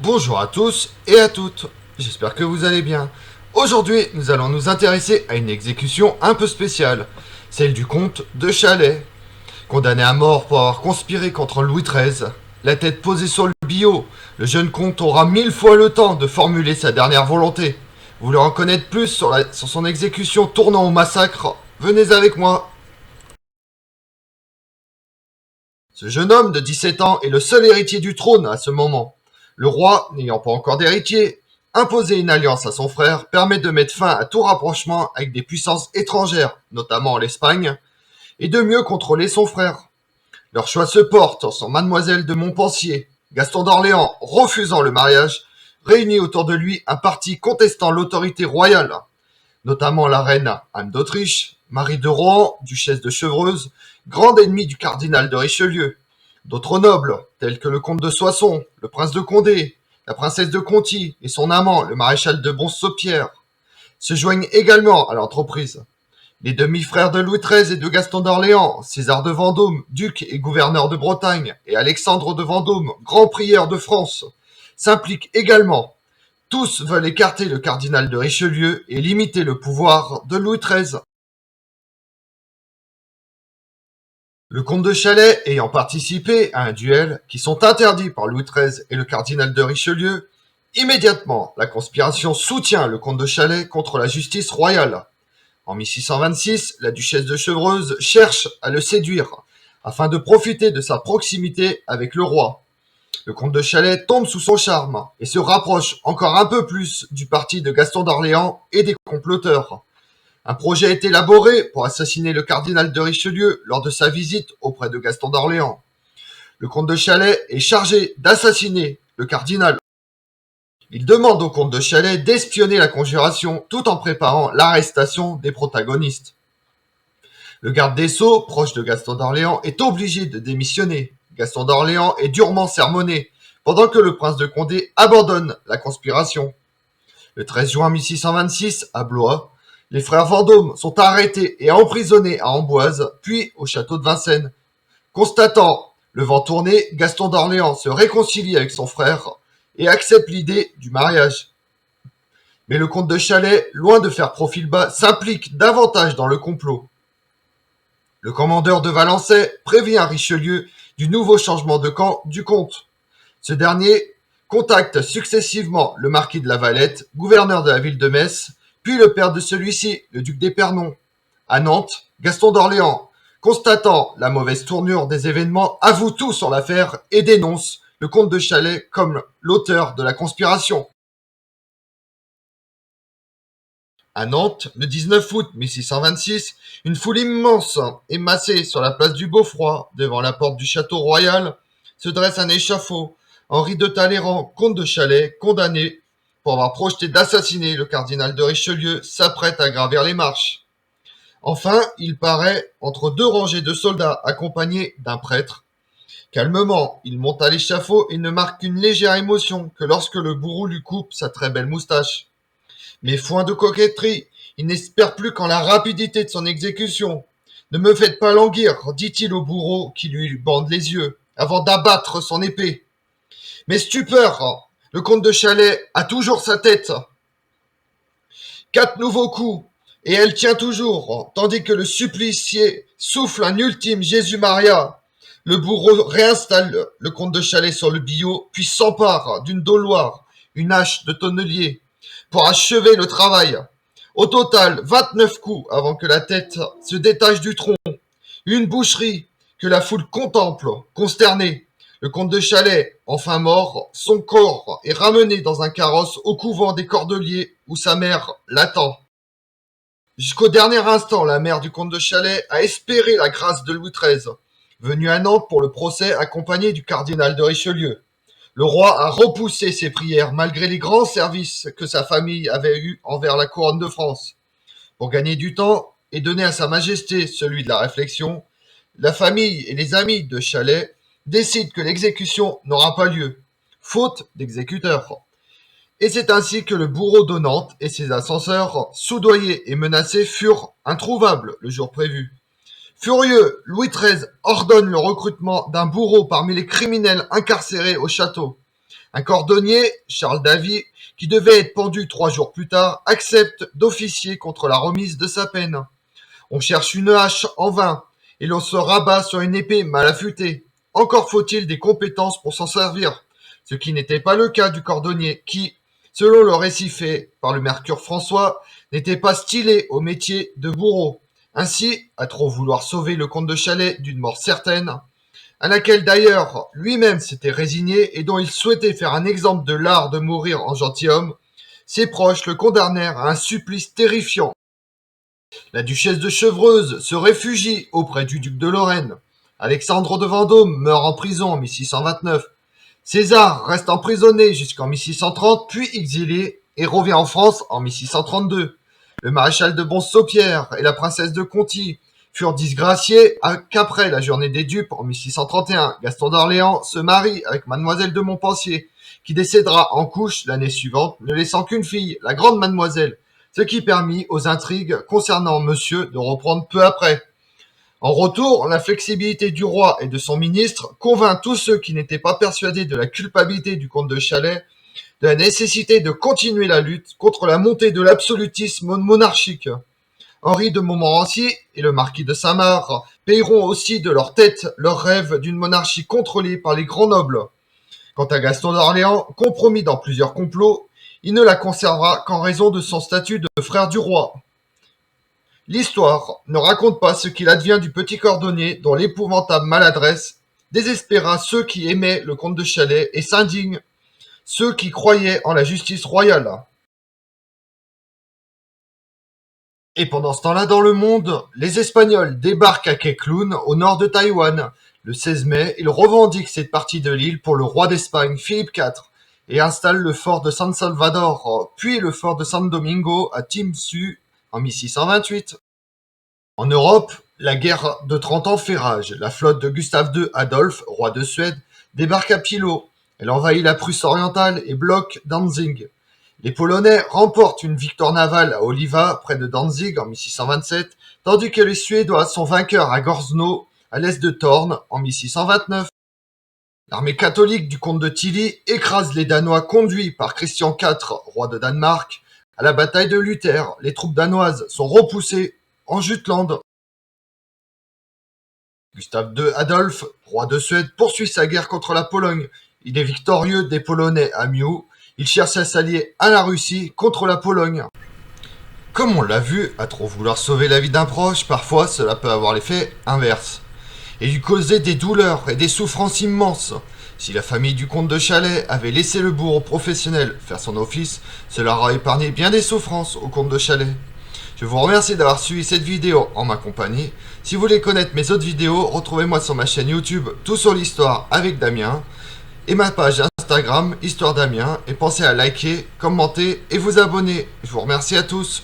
Bonjour à tous et à toutes, j'espère que vous allez bien. Aujourd'hui, nous allons nous intéresser à une exécution un peu spéciale, celle du comte de Chalais. Condamné à mort pour avoir conspiré contre Louis XIII, la tête posée sur le billot, le jeune comte aura 1000 fois le temps de formuler sa dernière volonté. Vous voulez en connaître plus sur son exécution tournant au massacre? Venez avec moi. Ce jeune homme de 17 ans est le seul héritier du trône à ce moment. Le roi, n'ayant pas encore d'héritier, imposer une alliance à son frère permet de mettre fin à tout rapprochement avec des puissances étrangères, notamment l'Espagne, et de mieux contrôler son frère. Leur choix se porte sur Mademoiselle de Montpensier. Gaston d'Orléans, refusant le mariage, réunit autour de lui un parti contestant l'autorité royale, notamment la reine Anne d'Autriche, Marie de Rohan, duchesse de Chevreuse, grande ennemie du cardinal de Richelieu. D'autres nobles, tels que le comte de Soissons, le prince de Condé, la princesse de Conti et son amant, le maréchal de Bonsompierre, se joignent également à l'entreprise. Les demi-frères de Louis XIII et de Gaston d'Orléans, César de Vendôme, duc et gouverneur de Bretagne, et Alexandre de Vendôme, grand prieur de France, s'impliquent également. Tous veulent écarter le cardinal de Richelieu et limiter le pouvoir de Louis XIII. Le comte de Chalais ayant participé à un duel qui sont interdits par Louis XIII et le cardinal de Richelieu, immédiatement la conspiration soutient le comte de Chalais contre la justice royale. En 1626, la duchesse de Chevreuse cherche à le séduire, afin de profiter de sa proximité avec le roi. Le comte de Chalais tombe sous son charme et se rapproche encore un peu plus du parti de Gaston d'Orléans et des comploteurs. Un projet est élaboré pour assassiner le cardinal de Richelieu lors de sa visite auprès de Gaston d'Orléans. Le comte de Chalais est chargé d'assassiner le cardinal. Il demande au comte de Chalais d'espionner la conjuration tout en préparant l'arrestation des protagonistes. Le garde des Sceaux, proche de Gaston d'Orléans, est obligé de démissionner. Gaston d'Orléans est durement sermonné, pendant que le prince de Condé abandonne la conspiration. Le 13 juin 1626, à Blois, les frères Vendôme sont arrêtés et emprisonnés à Amboise, puis au château de Vincennes. Constatant le vent tourner, Gaston d'Orléans se réconcilie avec son frère et accepte l'idée du mariage. Mais le comte de Chalais, loin de faire profil bas, s'implique davantage dans le complot. Le commandeur de Valençay prévient Richelieu du nouveau changement de camp du comte. Ce dernier contacte successivement le marquis de la Valette, gouverneur de la ville de Metz, puis le père de celui-ci, le duc d'Épernon. À Nantes, Gaston d'Orléans, constatant la mauvaise tournure des événements, avoue tout sur l'affaire et dénonce le comte de Chalais comme l'auteur de la conspiration. À Nantes, le 19 août 1626, une foule immense est massée sur la place du Beaufroid, devant la porte du château royal, se dresse un échafaud. Henri de Talleyrand, comte de Chalais, condamné pour avoir projeté d'assassiner le cardinal de Richelieu, s'apprête à gravir les marches. Enfin, il paraît entre deux rangées de soldats accompagnés d'un prêtre. Calmement, il monte à l'échafaud et ne marque qu'une légère émotion que lorsque le bourreau lui coupe sa très belle moustache. Mais foin de coquetterie, il n'espère plus qu'en la rapidité de son exécution. Ne me faites pas languir, dit-il au bourreau qui lui bande les yeux, avant d'abattre son épée. Mais stupeur, le comte de Chalais a toujours sa tête. 4 nouveaux coups, et elle tient toujours, tandis que le supplicié souffle un ultime Jésus-Maria. Le bourreau réinstalle le comte de Chalais sur le billot, puis s'empare d'une dauloire, une hache de tonnelier, pour achever le travail. Au total, 29 coups avant que la tête se détache du tronc. Une boucherie que la foule contemple, consternée. Le comte de Chalais, enfin mort, son corps est ramené dans un carrosse au couvent des Cordeliers où sa mère l'attend. Jusqu'au dernier instant, la mère du comte de Chalais a espéré la grâce de Louis XIII, venu à Nantes pour le procès accompagné du cardinal de Richelieu. Le roi a repoussé ses prières malgré les grands services que sa famille avait eus envers la couronne de France. Pour gagner du temps et donner à sa majesté celui de la réflexion, la famille et les amis de Chalais décident que l'exécution n'aura pas lieu, faute d'exécuteur. Et c'est ainsi que le bourreau de Nantes et ses ascenseurs, soudoyés et menacés, furent introuvables le jour prévu. Furieux, Louis XIII ordonne le recrutement d'un bourreau parmi les criminels incarcérés au château. Un cordonnier, Charles Davy, qui devait être pendu 3 jours plus tard, accepte d'officier contre la remise de sa peine. On cherche une hache en vain, et l'on se rabat sur une épée mal affûtée. Encore faut-il des compétences pour s'en servir, ce qui n'était pas le cas du cordonnier, qui, selon le récit fait par le Mercure François, n'était pas stylé au métier de bourreau. Ainsi, à trop vouloir sauver le comte de Chalais d'une mort certaine, à laquelle d'ailleurs lui-même s'était résigné et dont il souhaitait faire un exemple de l'art de mourir en gentilhomme, ses proches le condamnèrent à un supplice terrifiant. La duchesse de Chevreuse se réfugie auprès du duc de Lorraine. Alexandre de Vendôme meurt en prison en 1629. César reste emprisonné jusqu'en 1630, puis exilé et revient en France en 1632. Le maréchal de Bons-Saupierre et la princesse de Conti furent disgraciés qu'après la journée des dupes en 1631, Gaston d'Orléans se marie avec mademoiselle de Montpensier, qui décédera en couche l'année suivante, ne laissant qu'une fille, la grande mademoiselle, ce qui permit aux intrigues concernant monsieur de reprendre peu après. En retour, la flexibilité du roi et de son ministre convainc tous ceux qui n'étaient pas persuadés de la culpabilité du comte de Chalais de la nécessité de continuer la lutte contre la montée de l'absolutisme monarchique. Henri de Montmorency et le marquis de Saint-Marc payeront aussi de leur tête leur rêve d'une monarchie contrôlée par les grands nobles. Quant à Gaston d'Orléans, compromis dans plusieurs complots, il ne la conservera qu'en raison de son statut de frère du roi. L'histoire ne raconte pas ce qu'il advient du petit cordonnier dont l'épouvantable maladresse désespéra ceux qui aimaient le comte de Chalais et s'indignent ceux qui croyaient en la justice royale. Et pendant ce temps-là dans le monde, les Espagnols débarquent à Kekloun, au nord de Taïwan. Le 16 mai, ils revendiquent cette partie de l'île pour le roi d'Espagne, Philippe IV, et installent le fort de San Salvador, puis le fort de San Domingo à Timsu en 1628. En Europe, la guerre de 30 ans fait rage. La flotte de Gustave II Adolphe, roi de Suède, débarque à Pilo. Elle envahit la Prusse orientale et bloque Danzig. Les Polonais remportent une victoire navale à Oliva, près de Danzig, en 1627, tandis que les Suédois sont vainqueurs à Gorzno, à l'est de Thorn, en 1629. L'armée catholique du comte de Tilly écrase les Danois conduits par Christian IV, roi de Danemark. À la bataille de Luther, les troupes danoises sont repoussées en Jutland. Gustave II Adolphe, roi de Suède, poursuit sa guerre contre la Pologne. Il est victorieux des Polonais à Mieux. Il cherche à s'allier à la Russie contre la Pologne. Comme on l'a vu, à trop vouloir sauver la vie d'un proche, parfois cela peut avoir l'effet inverse et lui causer des douleurs et des souffrances immenses. Si la famille du comte de Chalais avait laissé le bourreau professionnel faire son office, cela aurait épargné bien des souffrances au comte de Chalais. Je vous remercie d'avoir suivi cette vidéo en ma compagnie. Si vous voulez connaître mes autres vidéos, retrouvez-moi sur ma chaîne YouTube Tout sur l'Histoire avec Damien et ma page Instagram Histoire Damien, et pensez à liker, commenter et vous abonner. Je vous remercie à tous.